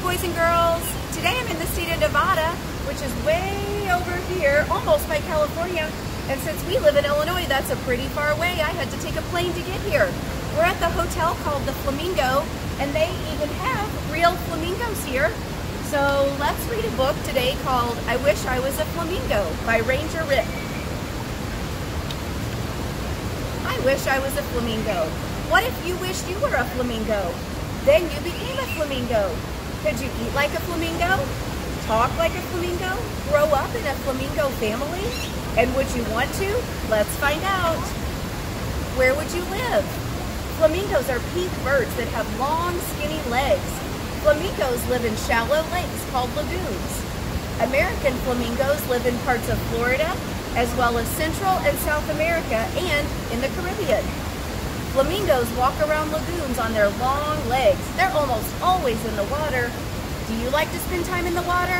boys and girls. Today I'm in the state of Nevada, which is way over here, almost by California. And since we live in Illinois, that's a pretty far away. I had to take a plane to get here. We're at the hotel called the Flamingo, and they even have real flamingos here. So let's read a book today called I Wish I Was a Flamingo by Ranger Rick. I wish I was a flamingo. What if you wished you were a flamingo? Then you became a flamingo. Could you eat like a flamingo? Talk like a flamingo? Grow up in a flamingo family? And would you want to? Let's find out. Where would you live? Flamingos are pink birds that have long, skinny legs. Flamingos live in shallow lakes called lagoons. American flamingos live in parts of Florida, as well as Central and South America and in the Caribbean. Flamingos walk around lagoons on their long legs. They're almost always in the water. Do you like to spend time in the water?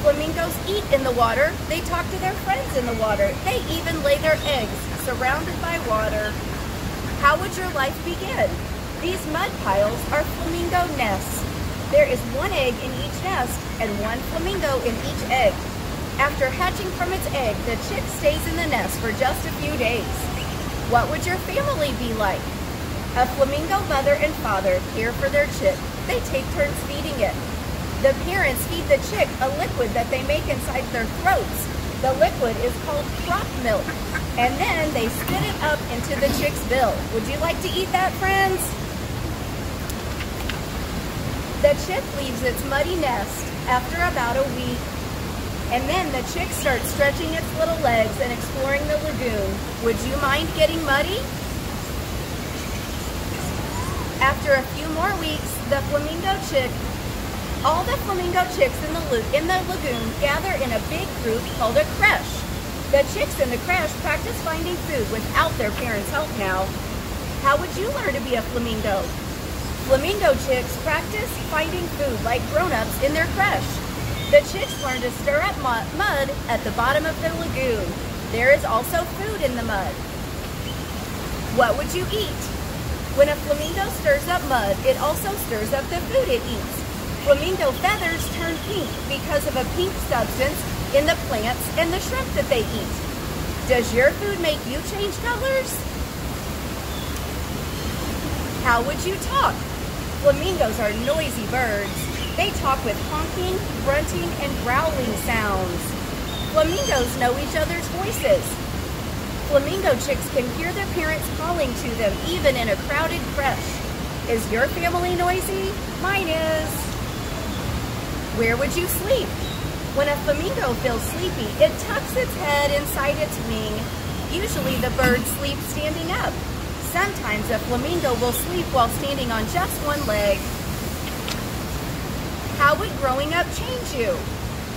Flamingos eat in the water. They talk to their friends in the water. They even lay their eggs surrounded by water. How would your life begin? These mud piles are flamingo nests. There is one egg in each nest and one flamingo in each egg. After hatching from its egg, the chick stays in the nest for just a few days. What would your family be like? A flamingo mother and father care for their chick. They take turns feeding it. The parents feed the chick a liquid that they make inside their throats. The liquid is called crop milk. And then they spit it up into the chick's bill. Would you like to eat that, friends? The chick leaves its muddy nest after about a week. And then the chick starts stretching its little legs and exploring the lagoon. Would you mind getting muddy? After a few more weeks, all the flamingo chicks in the lagoon gather in a big group called a creche. The chicks in the creche practice finding food without their parents' help now. How would you learn to be a flamingo? Flamingo chicks practice finding food like grown-ups in their creche. The chicks learn to stir up mud at the bottom of the lagoon. There is also food in the mud. What would you eat? When a flamingo stirs up mud, it also stirs up the food it eats. Flamingo feathers turn pink because of a pink substance in the plants and the shrimp that they eat. Does your food make you change colors? How would you talk? Flamingos are noisy birds. They talk with honking, grunting, and growling sounds. Flamingos know each other's voices. Flamingo chicks can hear their parents calling to them even in a crowded creche. Is your family noisy? Mine is. Where would you sleep? When a flamingo feels sleepy, it tucks its head inside its wing. Usually the bird sleeps standing up. Sometimes a flamingo will sleep while standing on just one leg. How would growing up change you?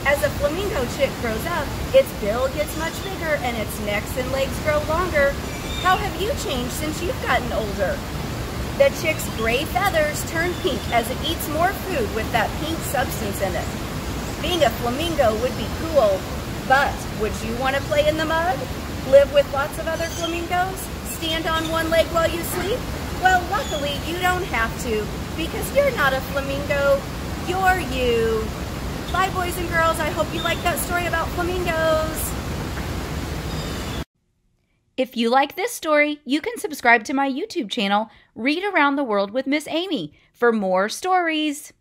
As a flamingo chick grows up, its bill gets much bigger and its necks and legs grow longer. How have you changed since you've gotten older? The chick's gray feathers turn pink as it eats more food with that pink substance in it. Being a flamingo would be cool, but would you want to play in the mud? Live with lots of other flamingos? Stand on one leg while you sleep? Well, luckily you don't have to, because you're not a flamingo. You're you. Bye, boys and girls. I hope you liked that story about flamingos. If you like this story, you can subscribe to my YouTube channel, Read Around the World with Miss Aimee, for more stories.